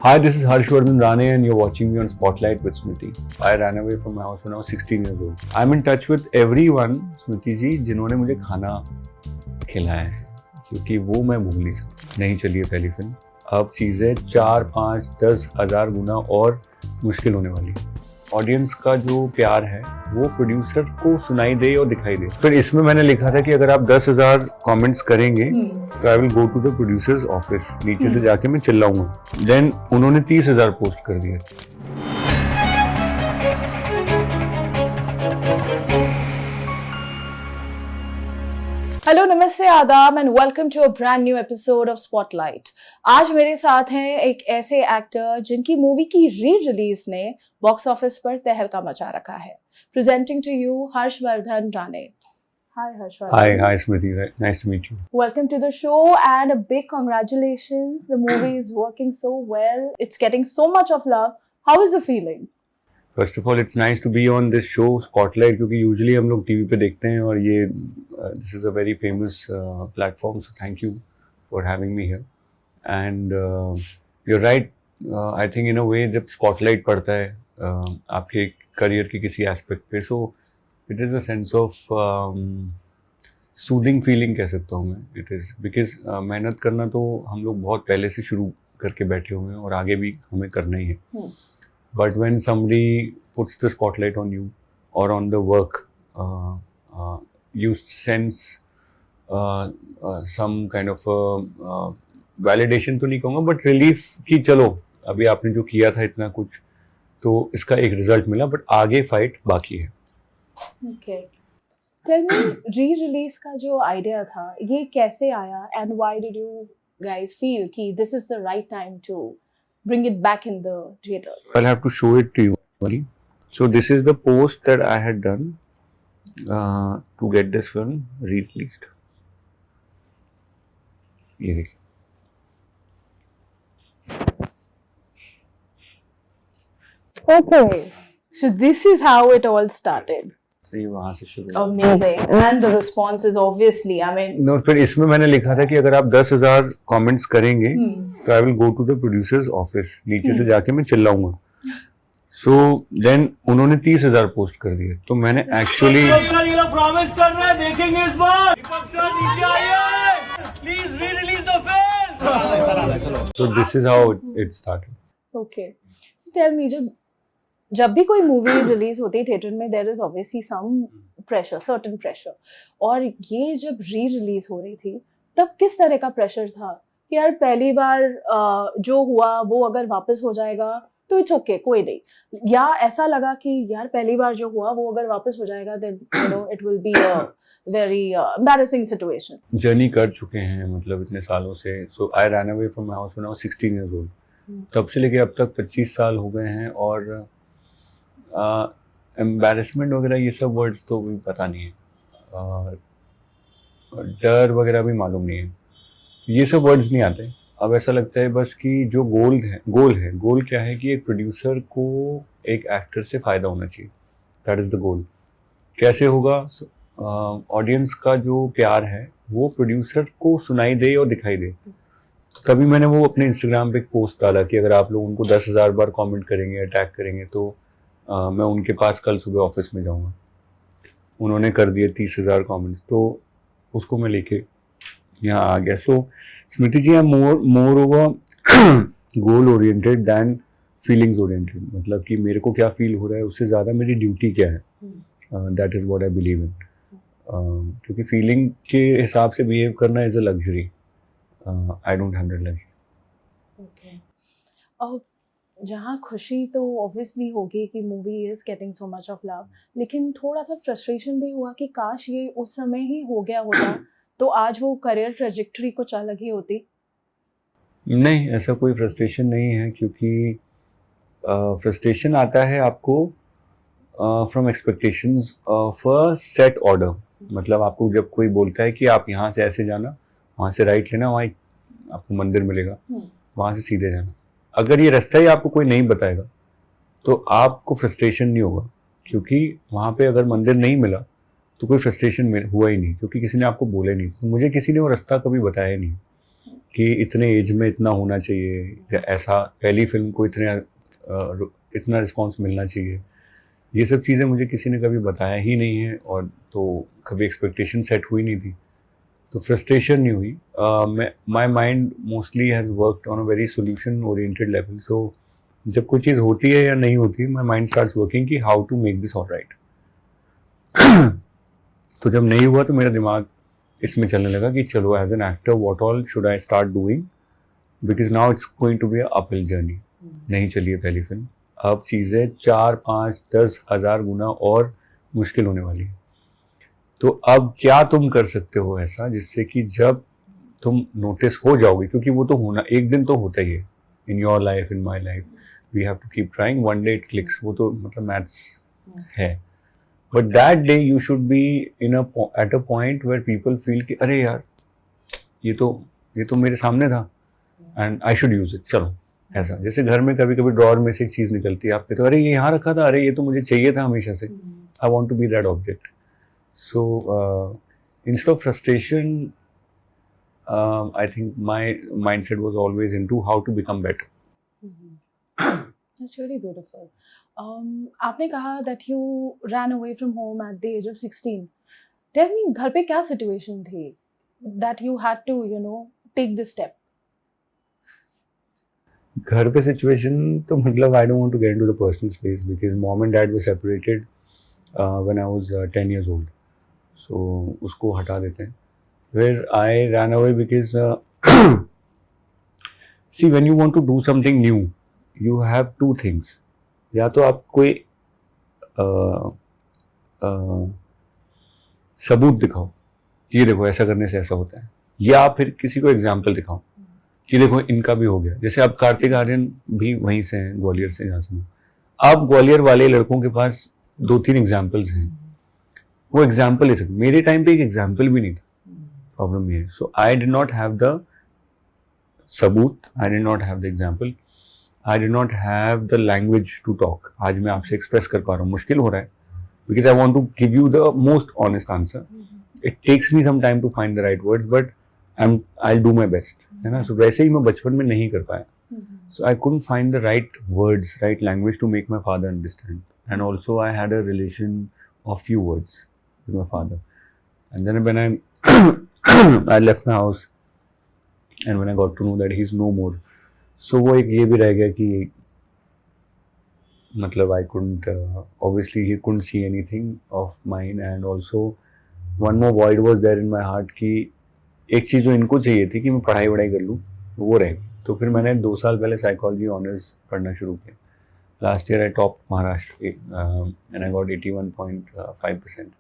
Hi, this is Harshvardhan Rane and you're watching me on Spotlight with Smriti. I ran away from my house when I was 16 years old. I'm in touch with everyone, Smriti जी, जिन्होंने मुझे खाना खिलाया है, क्योंकि वो मैं भूल नहीं सकता। नहीं चली है पहली फिल्म, अब चीज़ें 4, 5, 10 हज़ार गुना और मुश्किल होने वाली है। ऑडियंस का जो प्यार है वो प्रोड्यूसर को सुनाई दे और दिखाई दे। फिर इसमें मैंने लिखा था कि अगर आप 10,000 कमेंट्स करेंगे तो I will go to the producers office, नीचे से जाके मैं चिल्लाऊंगा। देन उन्होंने 30,000 पोस्ट कर दिए। हेलो, नमस्ते, आदाब and welcome to a brand new episode of spotlight. आज मेरे साथ हैं एक ऐसे एक्टर जिनकी मूवी की री रिलीज ने बॉक्स ऑफिस पर तहलका मचा रखा है। Presenting to you Harshvardhan Rane. Hi Harshvardhan. Hi Smriti, nice to meet you. Welcome to the show and a big congratulations. The movie is working so well. It's getting so much of love. How is the feeling? First of all, it's nice to be on this show Spotlight, क्योंकि usually हम लोग TV पे देखते हैं और ये this is a very famous platform, so thank you for having me here. And you're right, I think in a way जब Spotlight पड़ता है आपके करियर के किसी एस्पेक्ट पे, so it is a sense of soothing feeling कह सकता हूँ मैं। इट इज़ बिकॉज मेहनत करना तो हम लोग बहुत पहले से शुरू करके बैठे हुए हैं और आगे भी हमें करना ही है। But when somebody puts the spotlight on you or on the work, you sense some kind of validation तो नहीं कहूँगा, but relief कि चलो अभी आपने जो किया था इतना कुछ, तो इसका एक रिजल्ट मिला, बट आगे फाइट बाकी है। Okay. Tell me, re-release का जो आइडिया था ये कैसे आया and why did you guys feel कि this is the right time to bring it back in the theaters? I'll have to show it to you. So this is the post that I had done to get this film re-released. ये देखिए। Okay. So this is how it all started. तो ये वहाँ से शुरू। Amazing. And the response is obviously, I mean. No, फिर इसमें मैंने लिखा था कि अगर आप 10,000 कमेंट्स करेंगे तो I will go to the producers office, नीचे से जाके मैं चिल्लाऊंगा। सो देन उन्होंने 30,000 पोस्ट कर दिए, तो मैंने एक्चुअली प्रॉमिस कर रहे हैं देखेंगे इस बार। नीचे आइए, please re release the film. So this is how it started. Okay. Tell me, जब भी कोई मूवी रिलीज होती है थिएटर में, there is obviously some pressure, certain pressure, और ये जब री रिलीज हो रही थी तब किस तरह का प्रेशर था कि यार पहली बार जो हुआ वो अगर वापस हो जाएगा तो इट्स ओके, कोई नहीं, या ऐसा लगा कि यार पहली बार जो हुआ वो अगर वापस हो जाएगा then you know it will be a very embarrassing situation? Journey कर चुके हैं मतलब इतने सालों से। So I ran away from my house when I was 16 years old. तब से लेके अब तक 25 साल हो गए हैं, और एम्बैरेसमेंट वगैरह ये सब वर्ड्स तो भी पता नहीं है, डर वगैरह भी मालूम नहीं है, ये सब वर्ड्स नहीं आते। अब ऐसा लगता है बस कि जो गोल क्या है कि एक प्रोड्यूसर को एक एक्टर से फ़ायदा होना चाहिए। That is the goal. कैसे होगा? ऑडियंस का जो प्यार है वो प्रोड्यूसर को सुनाई दे और दिखाई दे। तो तभी मैंने वो अपने इंस्टाग्राम पे एक पोस्ट डाला कि अगर आप लोग उनको 10,000 बार कमेंट करेंगे, अटैक करेंगे, तो मैं उनके पास कल सुबह ऑफिस में जाऊंगा। उन्होंने कर दिए 30,000 कमेंट्स, तो उसको मैं लेके यहाँ आ गया। So Smriti ji, I am more over goal oriented than feelings oriented. मतलब कि मेरे को क्या फील हो रहा है उससे ज़्यादा मेरी ड्यूटी क्या है, that is what I believe in. क्योंकि फीलिंग के हिसाब से बिहेव करना is a luxury. I don't have that luxury. Okay. जहाँ खुशी तो ऑब्वियसली होगी कि movie is getting so much of love, लेकिन थोड़ा सा फ्रस्ट्रेशन भी हुआ कि काश ये उस समय ही हो गया होता तो आज वो करियर ट्रेजेक्टरी कुछ अलग ही होती। नहीं, ऐसा कोई फ्रस्ट्रेशन नहीं है, क्योंकि फ्रस्ट्रेशन आता है आपको from expectations of a set order. मतलब आपको जब कोई बोलता है कि आप यहाँ से ऐसे जाना, वहाँ से राइट लेना, वहाँ आपको मंदिर मिलेगा, वहाँ से सीधे जाना। अगर ये रास्ता ही आपको कोई नहीं बताएगा तो आपको फ्रस्ट्रेशन नहीं होगा, क्योंकि वहाँ पे अगर मंदिर नहीं मिला तो कोई फ्रस्ट्रेशन हुआ ही नहीं, क्योंकि किसी ने आपको बोला ही नहीं। तो मुझे किसी ने वो रास्ता कभी बताया नहीं। कि इतने एज में इतना होना चाहिए या ऐसा पहली फिल्म को इतना रिस्पॉन्स मिलना चाहिए, ये सब चीज़ें मुझे किसी ने कभी बताया ही नहीं है, और तो कभी एक्सपेक्टेशन सेट हुई नहीं थी, तो फ्रस्ट्रेशन नहीं हुई. My mind mostly has worked on a very solution oriented level. So जब कोई चीज़ होती है या नहीं होती, माई माइंड स्टार्ट्स वर्किंग कि how to make this alright. तो जब नहीं हुआ तो मेरा दिमाग इसमें चलने लगा कि चलो as an actor what all should I start doing, because now it's going to be uphill journey. नहीं चली है पहली फिल्म, अब चीज़ें 4, 5, 10 हज़ार गुना और मुश्किल होने वाली है. तो अब क्या तुम कर सकते हो ऐसा जिससे कि जब तुम नोटिस हो जाओगे, क्योंकि वो तो होना एक दिन तो होता ही है, in your life, in my life, we have to keep trying, one day it clicks, वो तो मतलब मैथ्स है. But that day you should be at a point where people feel कि अरे यार ये तो मेरे सामने था and I should use it. चलो ऐसा, जैसे घर में कभी कभी ड्रॉअर में से एक चीज़ निकलती है, आप कहते हो अरे ये यहाँ रखा था, अरे ये तो मुझे चाहिए था हमेशा से, I want to be that object. So instead of frustration, I think my mindset was always into how to become better. That's really beautiful. आपने कहा that you ran away from home at the age of 16. Tell me, घर पे क्या situation थी that you had to, take this step? घर पे situation तो मतलब I don't want to get into the personal space because mom and dad were separated when I was 10 years old. So उसको हटा देते हैं. Where I ran away because see, when you want to do something new, you have two things. या तो आप कोई सबूत दिखाओ, ये देखो ऐसा करने से ऐसा होता है, या फिर किसी को एग्जाम्पल दिखाओ कि देखो इनका भी हो गया. जैसे अब कार्तिक आर्यन भी वहीं से हैं, ग्वालियर से, यहाँ से. अब ग्वालियर वाले लड़कों के पास 2-3 एग्जाम्पल्स हैं, वो एग्जाम्पल ले सकते. मेरे टाइम पे एक एग्जाम्पल भी नहीं था. प्रॉब्लम ये है. So I did not have the सबूत, I did not have the example, I did not have the language to talk. आज मैं आपसे एक्सप्रेस कर पा रहा हूँ, मुश्किल हो रहा है, because I want to give you the most honest answer. It takes me some time to find the right words, but I do my best, है ना. सो वैसे ही मैं बचपन में नहीं कर पाया. So I couldn't find the right words, right language to make my father understand. And also I had a relation of few words with my father. And then when I left my house and when I got to know that he's no more, so वो एक ये भी रह गया कि मतलब I couldn't, obviously he couldn't see anything of mine, and also one more void was there in my heart कि एक चीज़ जो इनको चाहिए थी कि मैं पढ़ाई कर लूँ, वो रह गई. तो फिर मैंने 2 साल पहले साइकोलॉजी ऑनर्स पढ़ना शुरू किया. Last year I top Maharashtra and I got 81.5%.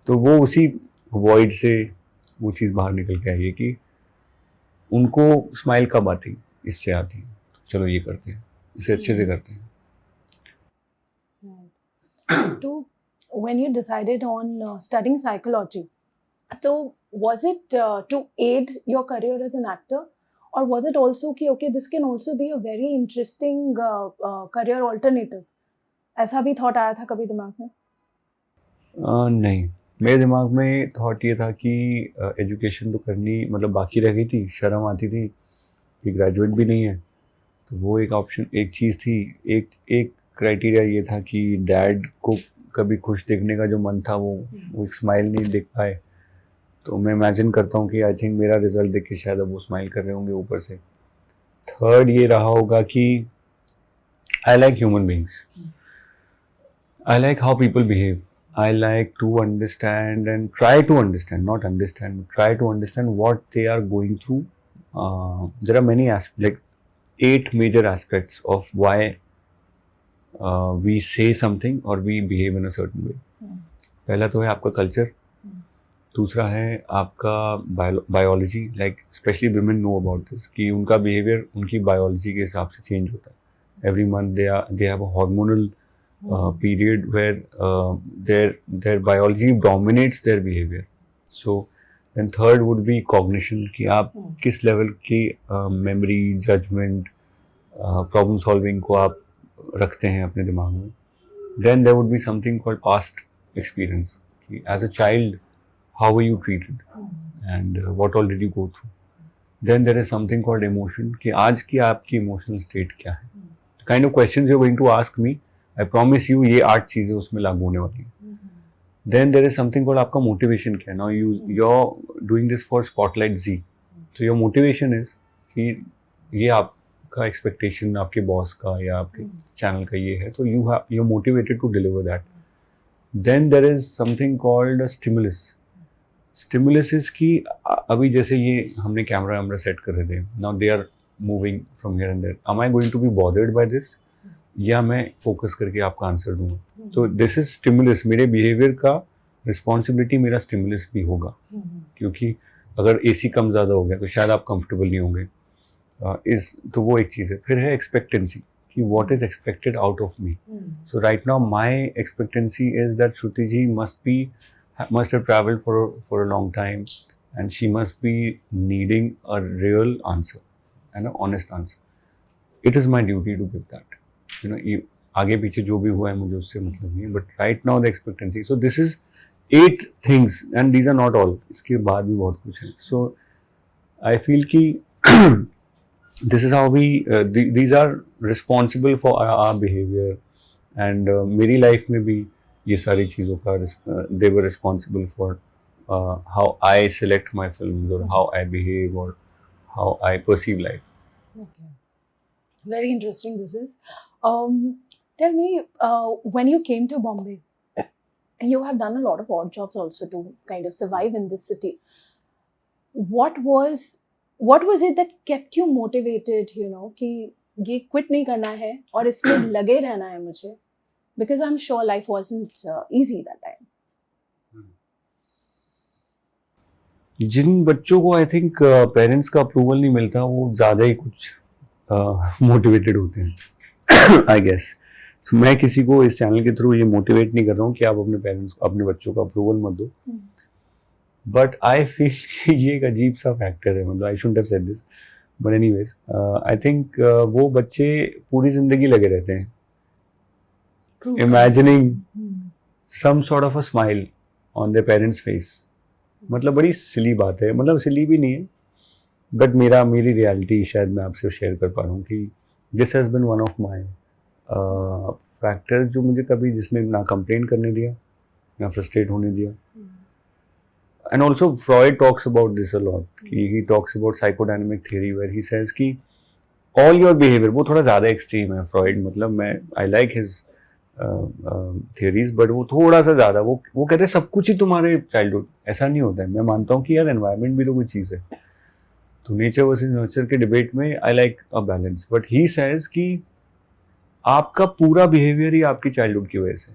तो वो उसी वॉइड से वो चीज़ बाहर निकल के आई है कि उनको स्माइल कब आती, इससे आती. चलो ये करते हैं, इसे अच्छे से करते हैं. तो when you decided on studying psychology, so was it to aid your career as an actor? Or was it also कि okay, this can also be a very interesting career alternative? ऐसा भी थॉट आया था कभी दिमाग में? नहीं, मेरे दिमाग में थॉट ये था कि एजुकेशन तो करनी, मतलब बाकी रह गई थी, शर्म आती थी कि ग्रेजुएट भी नहीं है. तो वो एक ऑप्शन, एक चीज़ थी. एक क्राइटेरिया ये था कि डैड को कभी खुश देखने का जो मन था वो स्माइल नहीं देख पाए. तो मैं इमेजिन करता हूँ कि आई थिंक मेरा रिजल्ट देख के शायद अब वो स्माइल कर रहे होंगे ऊपर से. थर्ड ये रहा होगा कि I like human beings, I like how people behave, I like to understand and try to understand, not understand, try to understand what they are going through. There are many like 8 major aspects of why we say something और we behave in a certain way. पहला तो है आपका culture, दूसरा है आपका biology, like specially women know about this कि उनका बिहेवियर उनकी बायोलॉजी के हिसाब से चेंज होता है. Every month they have a hormonal period where their biology dominates their behaviour. So then third would be cognition कि आप किस लेवल की मेमोरी, जजमेंट, प्रॉब्लम सॉल्विंग को आप रखते हैं अपने दिमाग में. Then there would be something called past experience कि as a child how were you treated and what all did you go through. Then there is something called emotion, कि आज की आपकी इमोशनल स्टेट क्या है. Kind of questions you are going to ask me, I promise you ये 8 चीज़ें उसमें लागू होने वाली हैं. Then there is something called आपका मोटिवेशन क्या है. Now you are doing this for spotlight ji, तो योर मोटिवेशन इज कि ये आपका एक्सपेक्टेशन आपके बॉस का या आपके चैनल का ये है, तो you are motivated to deliver that. Then there is something called stimulus. Stimulus is कि अभी जैसे ये हमने कैमरा सेट कर रहे थे, now they are moving from here and there, am I going to be bothered by this, या मैं फोकस करके आपका आंसर दूंगा. तो दिस इज स्टिमुलस. मेरे बिहेवियर का रिस्पॉन्सिबिलिटी मेरा स्टिमुलस भी होगा, क्योंकि अगर एसी कम ज़्यादा हो गया तो शायद आप कंफर्टेबल नहीं होंगे. तो वो एक चीज़ है. फिर है एक्सपेक्टेंसी, कि what is expected out of me. So right now my expectancy is that Shruti ji must have traveled for a long time, and she must be needing a real answer and an honest answer. It is my duty to give that. You know, आगे पीछे जो भी हुआ है मुझे उससे मतलब नहीं है, but right now the expectancy. So this is 8 things and these are not all. इसके बाद भी बहुत कुछ है. So I feel कि this is how we these are responsible for our behavior, and मेरी लाइफ में भी ये सारी चीज़ों का they were responsible for how I select my films or how I behave or how I perceive life. Okay. Very interesting this is. Tell me, when you came to Bombay, you have done a lot of odd jobs also to kind of survive in this city. What was it that kept you motivated, you know, कि ये quit नहीं करना है और इसमें लगे रहना है मुझे? Because I'm sure life wasn't easy that time. जिन बच्चों को आई थिंक पेरेंट्स का अप्रूवल नहीं मिलता, वो ज़्यादा ही कुछ मोटिवेटेड होते हैं, आई गेस. So, मैं किसी को इस चैनल के थ्रू ये मोटिवेट नहीं कर रहा हूँ कि आप अपने पेरेंट्स को, अपने बच्चों का अप्रूवल मत दो. बट आई फील ये एक अजीब सा फैक्टर है, मतलब I shouldn't have said this, but anyways I think वो बच्चे पूरी जिंदगी लगे रहते हैं imagining some sort of a smile on their parents face. मतलब बड़ी सिली बात है, मतलब सिली भी नहीं है, बट मेरी रियलिटी शायद मैं आपसे शेयर कर पा रहा हूँ कि this has been one of my factors जो मुझे कभी जिसने ना कंप्लेन करने दिया ना फ्रस्ट्रेट होने दिया. And also Freud talks about this a lot. He talks about psychodynamic theory where he says कि all your behavior, वो थोड़ा ज़्यादा एक्सट्रीम है फ्रॉइड, मतलब मैं I like his theories, but वो थोड़ा सा ज़्यादा, वो कहते हैं सब कुछ ही तुम्हारे चाइल्डहुड. ऐसा नहीं होता है. मैं मानता हूँ कि यार एनवायरनमेंट भी तो कोई चीज़ है. तो नेचर वर्सेस नर्चर के डिबेट में I like a balance, but he says कि आपका पूरा बिहेवियर ही आपकी चाइल्डहुड की वजह से.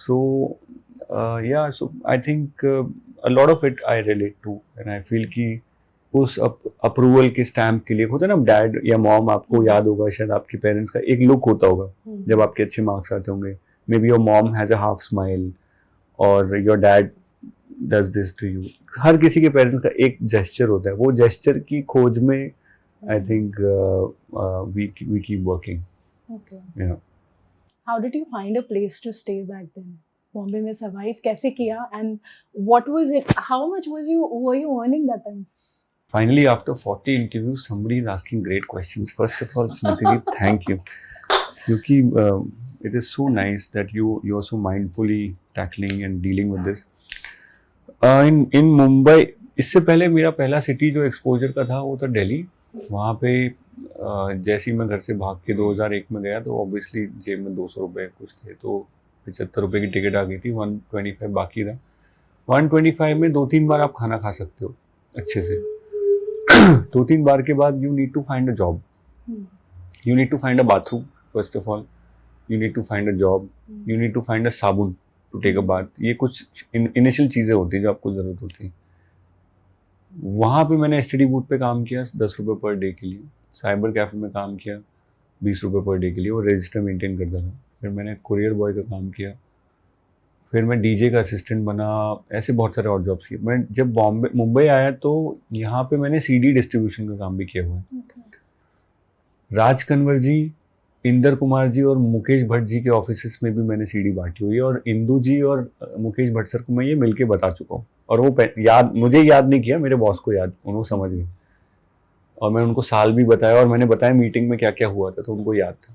So yeah, so I think a lot of it I relate to, and I feel कि उस अप्रूवल के स्टैम्प के लिए होता है ना, डैड या मॉम, आपको याद होगा शायद आपके पेरेंट्स का एक लुक होता होगा जब आपके अच्छे मार्क्स आते होंगे. May be your mom has a half smile और your dad does this to you. हर किसी के पेरेंट्स का एक जेस्चर होता है. वो जेस्चर की खोज में I think we keep working. Okay. How did you find a place to stay back then? Bombay में सर्वाइव कैसे किया, and what was it, how much were you earning that time? Finally, after 40 interviews, somebody is asking great questions. First of all, Smriti, thank you. क्योंकि it is so nice that you are so mindfully tackling and dealing with this. In Mumbai, इससे पहले मेरा पहला city जो exposure का था वो था दिल्ली. वहाँ पे जैसे ही मैं घर से भाग के 2001 में गया तो ऑब्वियसली जेब में 200 रुपये कुछ थे, तो 75 रुपये की टिकट आ गई थी, 125 बाकी था. 125 में 2-3 बार आप खाना खा सकते हो अच्छे से. 2-3 बार के बाद you need to find a job, you need to find a bathroom first of all, you need to find a job, you need to find a साबुन टू टेक अ बाथ. ये कुछ इनिशियल चीज़ें होती हैं जो आपको ज़रूरत होती है. वहाँ पे मैंने एसटीडी बूथ पे काम किया 10 रुपये पर डे के लिए. साइबर कैफ़े में काम किया 20 रुपये पर डे के लिए, और रजिस्टर मेंटेन करता था. फिर मैंने कुरियर बॉय का काम किया, फिर मैं डीजे का असिस्टेंट बना. ऐसे बहुत सारे और जॉब्स किए. मैं जब मुंबई आया तो यहाँ पे मैंने सीडी डिस्ट्रीब्यूशन का काम भी किया हुआ है. राज कंवर जी, इंदर कुमार जी और मुकेश भट्ट जी के ऑफिस में भी मैंने सीडी बांटी हुई है, और इंदू जी और मुकेश भट्ट सर को मैं ये मिलके बता चुका हूँ और वो मुझे याद नहीं किया, मेरे बॉस को याद, उन्होंने समझ गए। और मैं उनको साल भी बताया और मैंने बताया मीटिंग में क्या क्या हुआ था, तो उनको याद था।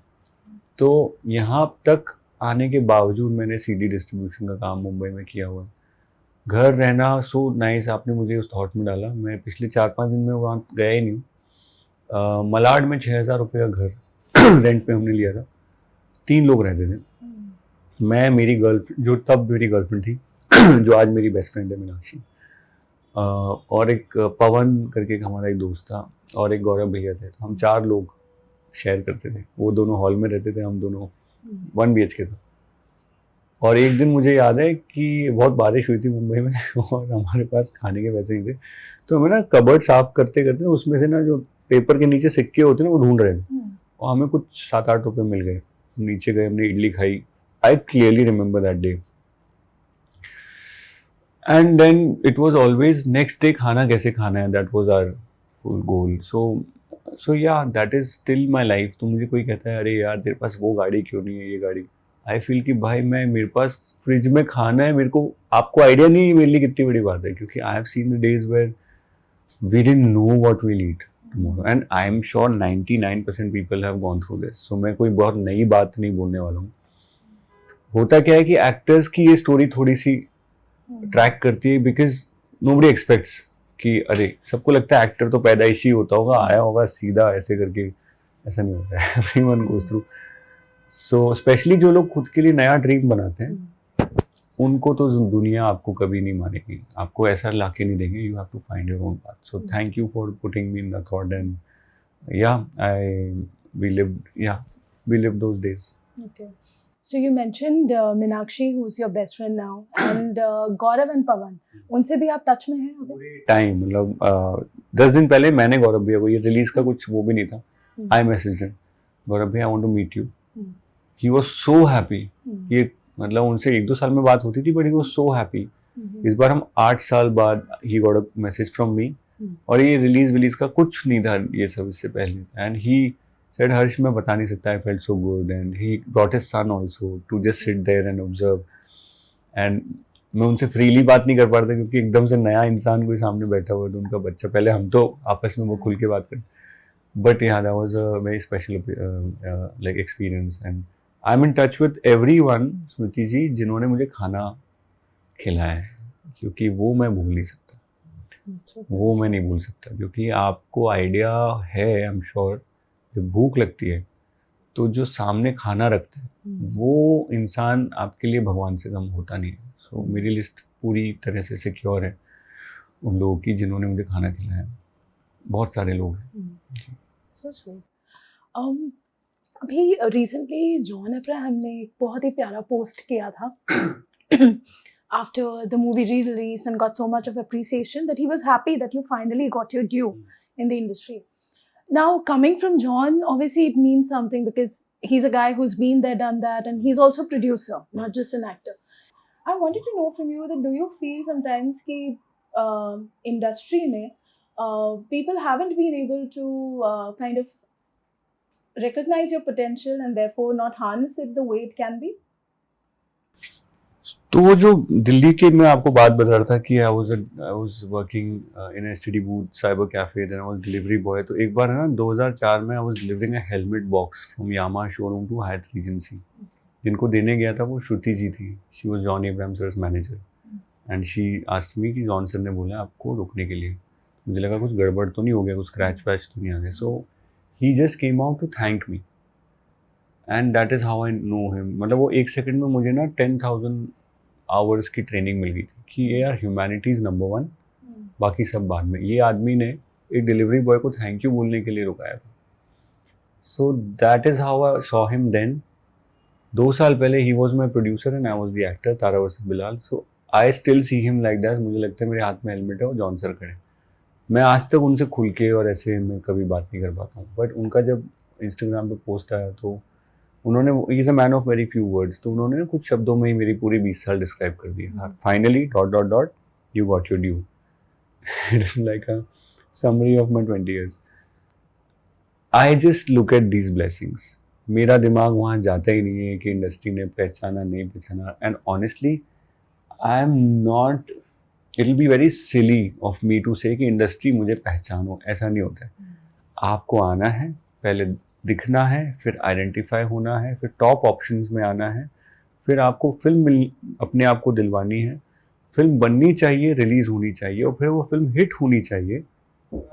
तो यहाँ तक आने के बावजूद मैंने सीडी डिस्ट्रीब्यूशन का काम मुंबई में किया हुआ। घर रहना सो नाइस, आपने मुझे उस थॉट में डाला। मैं पिछले 4-5 दिन में वहाँ गया ही नहीं हूँ। मलाड में 6,000 रुपये का घर रेंट पे हमने लिया था। 3 लोग रहते थे, मैं, मेरी गर्लफ्रेंड जो तब मेरी गर्लफ्रेंड थी जो आज मेरी बेस्ट फ्रेंड है, मीनाक्षी, और एक पवन करके हमारा एक दोस्त था, और एक गौरव भैया थे। तो हम 4 लोग शेयर करते थे। वो दोनों हॉल में रहते थे, हम दोनों 1 BHK था। और एक दिन मुझे याद है कि बहुत बारिश हुई थी मुंबई में और हमारे पास खाने के पैसे नहीं थे, तो हमें ना कबर्ड साफ करते करते उसमें से ना जो पेपर के नीचे सिक्के होते हैं ना, वो ढूंढ रहे थे। और हमें कुछ 7-8 रुपये मिल गए। नीचे गए, हमने इडली खाई। I clearly remember that day. And then it was always next day खाना कैसे खाना है, that was our full goal. So yeah that is still my life. तो मुझे कोई कहता है अरे यार तेरे पास वो गाड़ी क्यों नहीं है, ये गाड़ी, आई फील कि भाई मेरे पास फ्रिज में खाना है, मेरे को, आपको आइडिया नहीं है मेरे लिए कितनी बड़ी बात है, क्योंकि I have seen the days where we didn't know what we'll eat tomorrow, and I am sure 99% people have gone through this. So मैं कोई बहुत नई बात नहीं बोलने वाला हूँ। होता क्या है कि एक्टर्स की ये स्टोरी थोड़ी सी ट्रैक करती है, बिकॉज नोबडी एक्सपेक्ट्स कि अरे, सबको लगता है एक्टर तो पैदाइशी होता होगा, आया होगा सीधा ऐसे करके, ऐसा नहीं होता है। Everyone goes through. So specially जो लोग खुद के लिए नया ड्रीम बनाते हैं, उनको तो दुनिया आपको कभी नहीं मानेगी, आपको ऐसा लाके नहीं देंगे। You have to find your own path. So thank you for putting me in the thought, and we lived those days. Okay. So you mentioned Meenakshi, who's your best friend now, and Gaurav and Pawan. उनसे भी आप touch में हैं अभी? Time मतलब 10 दिन पहले मैंने गौरव भैया को, ये रिलीज का कुछ वो भी नहीं था, आई मैसेज हिम, गौरव भैया I want to meet you. He was so happy. ये मतलब उनसे 1-2 साल में बात होती थी, but he was so happy. इस बार हम 8 साल बाद he got a message from me, और ये रिलीज का कुछ नहीं था ये सब इससे पहले। एंड ही said, Harsh, मैं बता नहीं सकता, I felt so good, and he brought his son also to just sit there and observe. And मैं उनसे फ्रीली बात नहीं कर पा रहा था, क्योंकि एकदम से नया इंसान कोई सामने बैठा हुआ था, उनका बच्चा। पहले हम तो आपस में वो खुल के बात करें, but yeah, that was a very special like experience, and I'm in touch with everyone, स्मृति जी, जिन्होंने मुझे खाना खिलाया है, क्योंकि वो मैं भूल नहीं सकता, वो मैं नहीं भूल सकता, क्योंकि आपको आइडिया है, आई एम श्योर, जब भूख लगती है तो जो सामने खाना रखता है वो इंसान आपके लिए भगवान से कम होता नहीं है। सो मेरी लिस्ट पूरी तरह से सिक्योर है उन लोगों की जिन्होंने मुझे खाना खिलाया। बहुत सारे लोग हैं। So sweet. अभी रिसेंटली जॉन अब्राहम ने एक बहुत ही प्यारा पोस्ट किया था after the movie re-release and got so much of appreciation that he was happy that you finally got your due in the industry. Now, coming from John, obviously it means something because he's a guy who's been there, done that, and he's also a producer, not just an actor. I wanted to know from you that do you feel sometimes that industry mein people haven't been able to kind of recognize your potential and therefore not harness it the way it can be? तो वो जो दिल्ली के, मैं आपको बात बता रहा था कि I was working in a study booth cyber cafe, then I was delivery boy. तो एक बार है ना 2004 में I was delivering a helmet box from Yamaha showroom to Hyatt Regency. जिनको देने गया था वो श्रुति जी थी, she was John Abraham sir's manager, and she asked me कि जॉन सर ने बोला आपको रुकने के लिए। मुझे लगा कुछ गड़बड़ तो नहीं हो गया, कुछ स्क्रैच वैच तो नहीं आ गया। So he just came out to thank me, and that is how I know him. मतलब वो 1 सेकंड में मुझे ना 10,000 आवर्स की ट्रेनिंग मिल गई थी कि ये यार ह्यूमैनिटीज़ नंबर 1, बाकी सब बाद में। ये आदमी ने एक डिलीवरी बॉय को थैंक यू बोलने के लिए रुकाया था। So that is how I saw him then. 2 साल पहले he was my producer and I was the actor, Tara versus Bilal. So I still see him like that. मुझे लगता है मेरे हाथ में हेलमेट है और जॉन सर खड़े। मैं आज तक उनसे खुल के और ऐसे मैं कभी बात नहीं कर पाता हूँ, बट उनका जब इंस्टाग्राम पे पोस्ट आया तो उन्होंने, he is a man of very few words, तो उन्होंने कुछ शब्दों में ही मेरी पूरी 20 साल डिस्क्राइब कर दिया। Finally ... you got your due. It is like a summary of my 20 years. I just look at these blessings. मेरा दिमाग वहाँ जाता ही नहीं है कि इंडस्ट्री ने पहचाना नहीं पहचाना, and honestly I am not it will be very silly of me to say कि इंडस्ट्री मुझे पहचानो, ऐसा नहीं होता है। आपको आना है, पहले दिखना है, फिर आइडेंटिफाई होना है, फिर टॉप ऑप्शंस में आना है, फिर आपको फिल्म अपने आप को दिलवानी है, फिल्म बननी चाहिए, रिलीज होनी चाहिए, और फिर वो फिल्म हिट होनी चाहिए,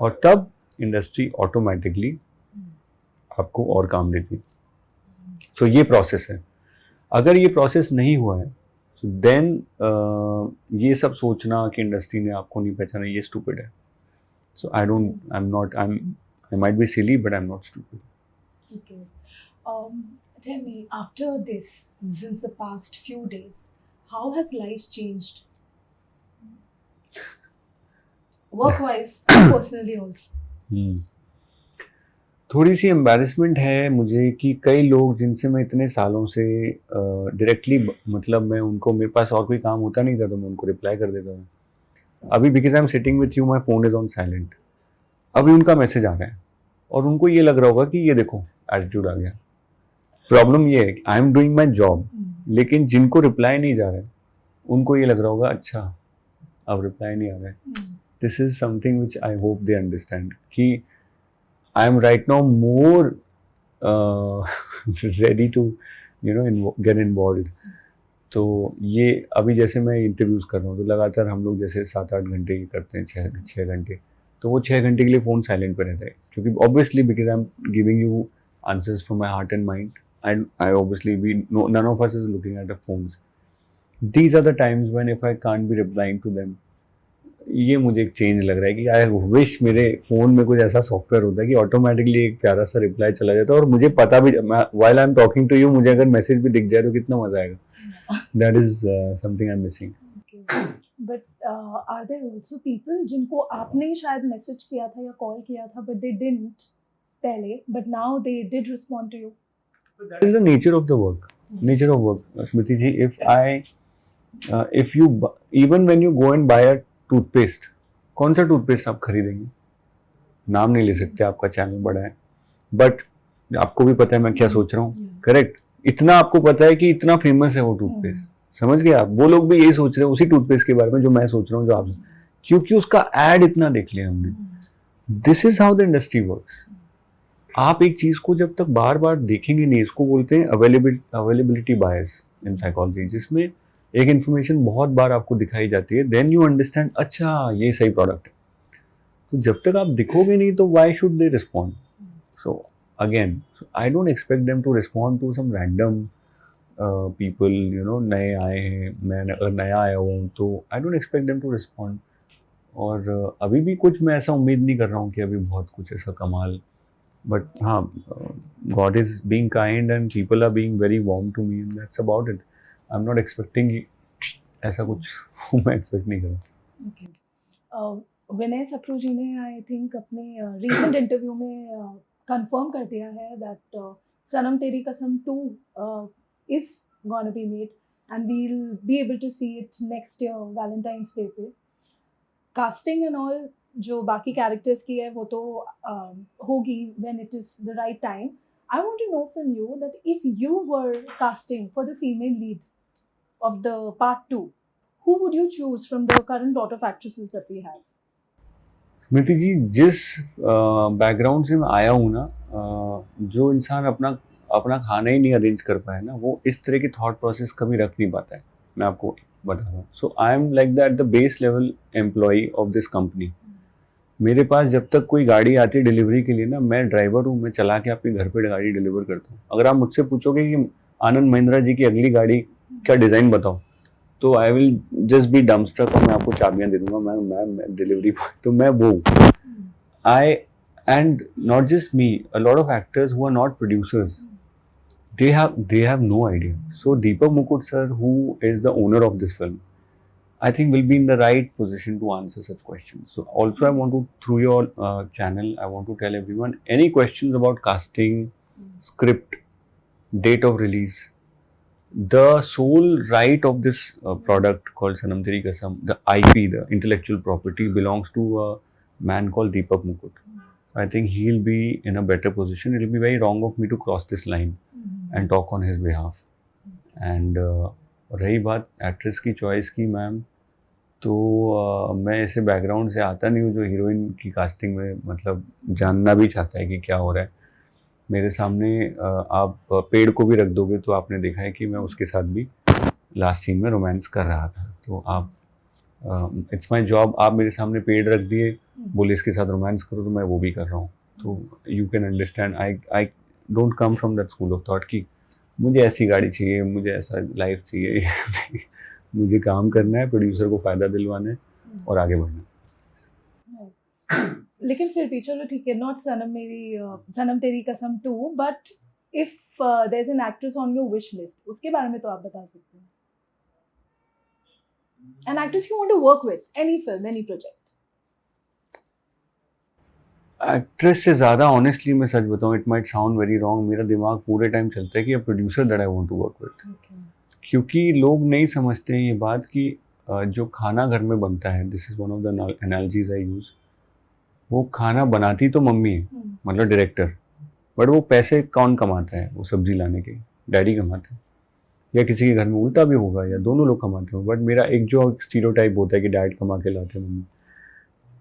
और तब इंडस्ट्री ऑटोमेटिकली आपको और काम देती है। सो ये प्रोसेस है। अगर ये प्रोसेस नहीं हुआ है सो देन ये सब सोचना कि इंडस्ट्री ने आपको नहीं पहचाना, ये स्टूपिड है। So I might be silly but I am not stupid. Okay. Tell me, after this, since the past few days, how has life changed? Work-wise, personally also. थोड़ी सी एम्बैरेसमेंट है मुझे कि कई लोग जिनसे मैं इतने सालों से डायरेक्टली मतलब मैं उनको, मेरे पास और कोई काम होता नहीं था तो मैं उनको रिप्लाई कर देता था। अभी because I am sitting with you, my phone is on silent, अभी उनका मैसेज आ गया है और उनको ये लग रहा होगा कि ये देखो एटीट्यूड आ गया। प्रॉब्लम ये है कि I am doing my job, लेकिन जिनको रिप्लाई नहीं जा रहा है उनको ये लग रहा होगा अच्छा अब रिप्लाई नहीं आ रहा है। This is something which I hope they understand कि I am right now more ready to get involved. तो ये अभी जैसे मैं इंटरव्यूज़ कर रहा हूँ तो लगातार हम लोग जैसे 7-8 घंटे की करते हैं, 6 घंटे, तो वो 6 घंटे के लिए फ़ोन साइलेंट पे रहता है क्योंकि obviously because I am giving you answers from my heart and mind and I obviously we none of us is looking at the phones. These are the times when if I can't be replying to them. ये मुझे एक change लग रहा है कि I wish मेरे phone में कुछ ऐसा सॉफ्टवेयर होता है कि ऑटोमेटिकली एक प्यारा सा रिप्लाई चला जाता है और मुझे पता भी, while I am talking to you, मुझे अगर मैसेज भी दिख जाए तो कितना मज़ा आएगा। That is something I am missing. But are there also people जिनको आपने शायद मैसेज किया था या कॉल किया था बट दे डिडंट पहले, but now they did respond to you? That is the nature of the work, nature of work Smriti ji. If you even when you go and buy a toothpaste, कौन सा toothpaste आप खरीदेंगे? नाम नहीं ले सकते, आपका चैनल बड़ा है, बट आपको भी पता है मैं क्या सोच रहा हूँ, करेक्ट? इतना आपको पता है कि इतना फेमस है वो टूथपेस्ट, समझ गए आप? वो लोग भी यही सोच रहे हैं उसी टूथपेस्ट के बारे में जो मैं सोच रहा हूँ, जो आप, क्योंकि उसका एड इतना देख लिया हमने। This is how the industry works. आप एक चीज को जब तक बार बार देखेंगे नहीं, इसको बोलते हैं अवेलेबिलिटी बायस इन साइकोलॉजी, जिसमें एक इन्फॉर्मेशन बहुत बार आपको दिखाई जाती है, देन यू अंडरस्टैंड अच्छा ये सही प्रोडक्ट है। तो जब तक आप दिखोगे नहीं तो why should they respond? So again I don't expect them to respond to some random people, you know, नए आए हैं, मैं अगर नया आया हूँ तो I don't expect them to respond. और अभी भी कुछ मैं ऐसा उम्मीद नहीं कर रहा हूँ कि अभी बहुत कुछ ऐसा कमाल, बट हाँ, God is being kind and people are being very warm to me and that's about it. I am not expecting ऐसा कुछ मैं एक्सपेक्ट नहीं कर रहा। विनय सप्रू जी ने आई थिंक अपने रीसेंट इंटरव्यू में कंफर्म कर दिया है that Sanam Teri Kasam 2 is gonna be made and we'll be able to see it next year Valentine's Day पे। Casting and all जो बाकी characters की है वो तो होगी when it is the right time। I want to know from you that if you were casting for the female lead of the part 2, who would you choose from the current lot of actresses that we have? स्मृति जी, जिस background से मैं आया हूँ ना, जो इंसान अपना खाना ही नहीं अरेंज कर पाया ना, वो इस तरह की थॉट प्रोसेस कभी रख नहीं पाता है, मैं आपको बता रहा हूँ। So I am like that the base level employee of this company. मेरे पास जब तक कोई गाड़ी आती है डिलीवरी के लिए ना, मैं ड्राइवर हूँ, मैं चला के आपके घर पे गाड़ी डिलीवर करता हूँ। अगर आप मुझसे पूछोगे कि आनंद महिंद्रा जी की अगली गाड़ी का डिज़ाइन बताओ, तो I will just be dumpster और मैं आपको चाबियाँ दे दूंगा, मैं डिलीवरी बॉय। तो मैं वो I and not just me, a lot of actors who are not producers, they have no idea. So Deepak Mukut sir, who is the owner of this film, I think will be in the right position to answer such questions. So also I want to, through your channel, I want to tell everyone, any questions about casting, script, date of release, the sole right of this product called Sanam Teri Kasam, the IP, the intellectual property, belongs to a man called Deepak Mukut. I think he'll be in a better position. It will be very wrong of me to cross this line and talk on his behalf. And रही बात actress की choice की, ma'am, तो मैं ऐसे background से आता नहीं हूँ जो हीरोइन की कास्टिंग में मतलब जानना भी चाहता है कि क्या हो रहा है। मेरे सामने आप पेड़ को भी रख दोगे तो आपने देखा है कि मैं उसके साथ भी लास्ट सीन में रोमांस कर रहा था। तो आप इट्स माय जॉब, आप मेरे सामने पेड़ रख दिए, बोले इसके साथ रोमांस करो, तो मैं वो भी कर रहा हूँ। तो you can understand, I don't come from that school of thought कि मुझे ऐसी गाड़ी चाहिए, मुझे ऐसा लाइफ चाहिए। मुझे काम करना है, प्रोड्यूसर को फ़ायदा दिलवाना है और आगे बढ़ना है। लेकिन फिर भी चलो ठीक है, not Sanam Teri Kasam 2, but if there is an actress on your wish list, उसके बारे में तो आप बता सकते हैं। An actress you want to work with, any film, any project. Actress से ज़्यादा ऑनेस्टली मैं सच बताऊँ, it might sound very wrong, मेरा दिमाग पूरे टाइम चलता है कि a producer that I want to work with. क्योंकि लोग नहीं समझते हैं ये बात कि जो खाना घर में बनता है, this is one of the analogies I use, वो खाना बनाती तो मम्मी है, मतलब डायरेक्टर, बट वो पैसे कौन कमाता है? वो सब्जी लाने के डैडी कमाते हैं, या किसी के घर में उल्टा भी होगा, या दोनों लोग कमाते हो। बट मेरा एक जो स्टीरियोटाइप होता है कि डैड कमा के लाते हैं मम्मी,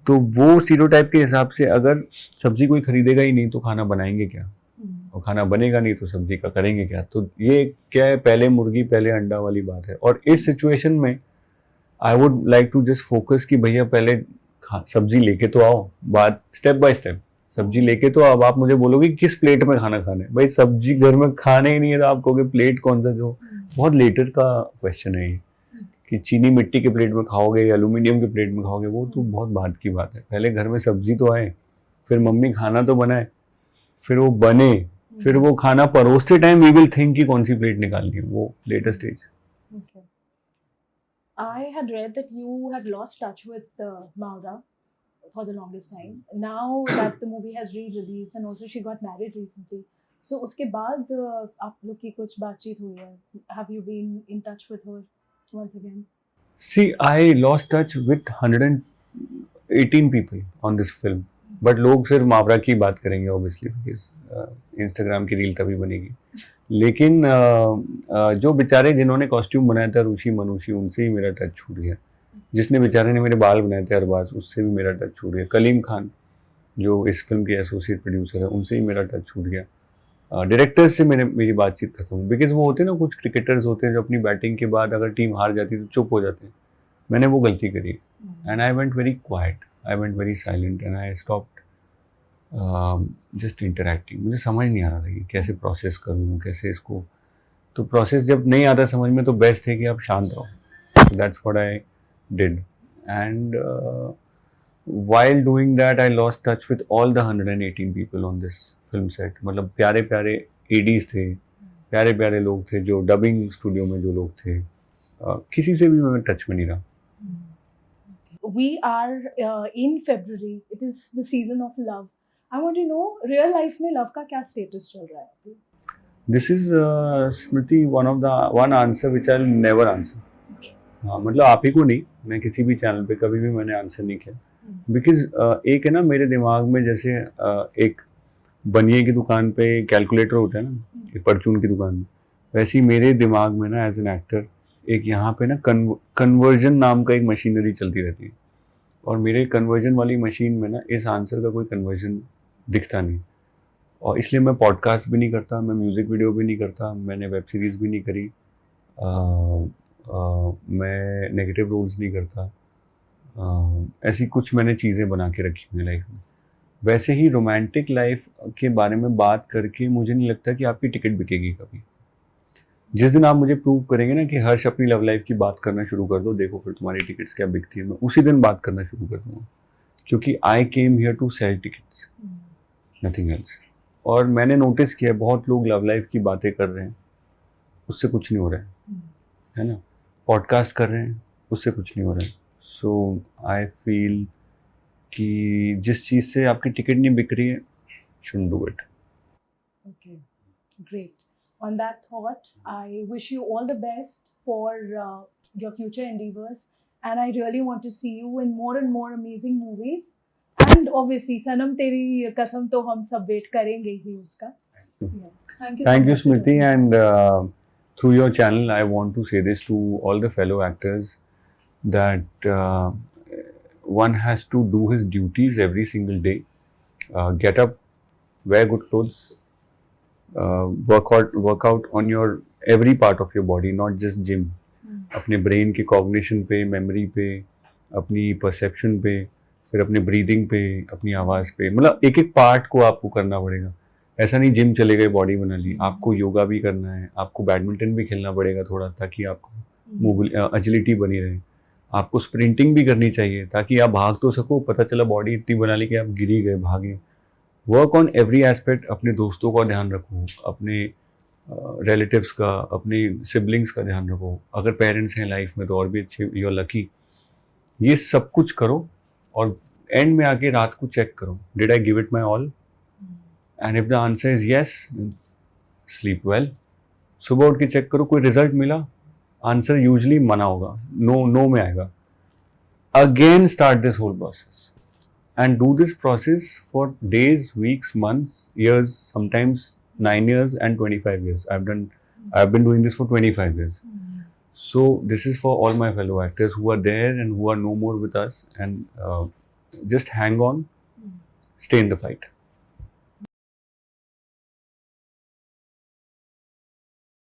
तो वो स्टीरियोटाइप के हिसाब से अगर सब्जी कोई खरीदेगा ही नहीं तो खाना बनाएंगे क्या, और खाना बनेगा नहीं तो सब्जी का करेंगे क्या? तो ये क्या है, पहले मुर्गी पहले अंडा वाली बात है। और इस सिचुएशन में I would like to just focus कि भैया पहले सब्जी लेके तो आओ, बात स्टेप बाय स्टेप, सब्जी लेके तो अब आप मुझे बोलोगे किस प्लेट में खाना खाना है, भाई सब्जी घर में खाने ही नहीं है तो आप कहोगे प्लेट कौन सा, जो बहुत लेटर का क्वेश्चन है ये, कि चीनी मिट्टी के प्लेट में खाओगे या एल्यूमिनियम के प्लेट में खाओगे, वो तो बहुत बात की बात है। पहले घर में सब्जी तो आए, फिर मम्मी खाना तो बनाए, फिर वो बने, फिर वो खाना परोसते टाइम वी विल थिंक कि कौन सी प्लेट निकालनी है, वो later stage. Okay. I had read that you had lost touch with Maura for the longest time. Now that the movie has re-released and also she got married recently, so उसके बाद आप लोग की कुछ बातचीत हुई है? Have you been in touch with her once again? See, I lost touch with 118 people on this film, but लोग सिर्फ मावरा की बात करेंगे ऑब्वियसली, बिकॉज इंस्टाग्राम की रील तभी बनेगी। लेकिन जो बेचारे जिन्होंने कॉस्ट्यूम बनाया था, रुचि मनुषी, उनसे ही मेरा टच छूट गया। जिसने बेचारे ने मेरे बाल बनाए थे अरबाज, उससे भी मेरा टच छूट गया। कलीम खान जो इस फिल्म के एसोसिएट प्रोड्यूसर है, उनसे ही मेरा टच छूट गया। डायरेक्टर्स से मेरी बातचीत खत्म हुई, बिकॉज वो होते हैं ना, कुछ क्रिकेटर्स होते हैं जो अपनी बैटिंग के बाद अगर टीम हार जाती है तो चुप हो जाते हैं। मैंने वो गलती करी, and I went very quite, I went very silent, and I stopped just interacting. मुझे समझ नहीं आ रहा था कि कैसे प्रोसेस करूँ, कैसे इसको, तो प्रोसेस जब नहीं आता समझ में तो बेस्ट है कि आप शांत रहो। That's what I did, and while doing that I lost touch with all the 118 people on this film set। मतलब प्यारे प्यारे एडीज थे, प्यारे प्यारे लोग थे, जो डबिंग स्टूडियो में जो लोग थे, किसी से भी मैं टच में नहीं रहा। We are in February. It is the season of love. I want to know, real life में love का क्या status चल रहा है? This is Smriti, one answer which I'll never answer। हाँ, मतलब आप ही को नहीं, मैं किसी भी चैनल पे कभी भी मैंने आंसर नहीं किया, बिकॉज एक है ना मेरे दिमाग में, जैसे एक बनिए की दुकान पे कैलकुलेटर होता है ना, एक परचून की दुकान में, वैसे ही मेरे दिमाग में ना एज एन एक्टर एक यहाँ पे ना कन्वर्जन नाम का एक मशीनरी चलती रहती है, और मेरे कन्वर्जन वाली मशीन में ना इस आंसर का कोई कन्वर्जन दिखता नहीं, और इसलिए मैं पॉडकास्ट भी नहीं करता, मैं म्यूज़िक वीडियो भी नहीं करता, मैंने वेब सीरीज़ भी नहीं करी, मैं नेगेटिव रोल्स नहीं करता, ऐसी कुछ मैंने चीज़ें बना के रखी हुई लाइफ में। वैसे ही रोमांटिक लाइफ के बारे में बात करके मुझे नहीं लगता कि आपकी टिकट बिकेगी कभी। जिस दिन आप मुझे प्रूव करेंगे ना कि हर्ष अपनी लव लाइफ की बात करना शुरू कर दो, देखो फिर तुम्हारी टिकट्स क्या बिकती है, मैं उसी दिन बात करना शुरू कर दूँगा, क्योंकि I came here to sell tickets, nothing else. और मैंने नोटिस किया बहुत लोग लव लाइफ की बातें कर रहे हैं, उससे कुछ नहीं हो रहा है ना, पॉडकास्ट कर रहे हैं, उससे कुछ नहीं हो रहा है। सो आई फील कि जिस चीज़ से आपकी टिकट नहीं बिक रही है, shouldn't do it। Okay, great. On that thought, I wish you all the best for your future endeavors, and I really want to see you in more and more amazing movies. And obviously, सनम तेरी कसम तो हम सब wait करेंगे ही उसका। Yeah. Thank you, Smriti, and through your channel, I want to say this to all the fellow actors that one has to do his duties every single day. Get up, wear good clothes, work out on your every part of your body, not just gym. अपने brain के cognition पे, memory पे, अपनी perception पे, फिर अपने breathing पे, अपनी आवाज़ पे, मतलब एक एक पार्ट को आपको करना पड़ेगा. ऐसा नहीं जिम चले गए बॉडी बना ली, आपको योगा भी करना है, आपको बैडमिंटन भी खेलना पड़ेगा थोड़ा, ताकि आपको एजिलिटी बनी रहे. आपको स्प्रिंटिंग भी करनी चाहिए ताकि आप भाग तो सको. पता चला बॉडी इतनी बना ली कि आप गिरी गए, भागे. Work on every aspect. अपने दोस्तों का ध्यान रखो, अपने रिलेटिव्स का, अपने सिबलिंग्स का ध्यान रखो. अगर पेरेंट्स हैं लाइफ में तो और भी अच्छे, यू आर लकी. ये सब कुछ करो और एंड में आके रात को चेक करो, did I give it my all, and if the answer is yes, sleep well. सुबह उठ के चेक करो, कोई रिजल्ट मिला, आंसर यूजली मना होगा, नो में आएगा. Again start this whole process and do this process for days, weeks, months, years, sometimes 9 years and 25 years. I've been doing this for 25 years. So this is for all my fellow actors who are there and who are no more with us, and just hang on, stay in the fight.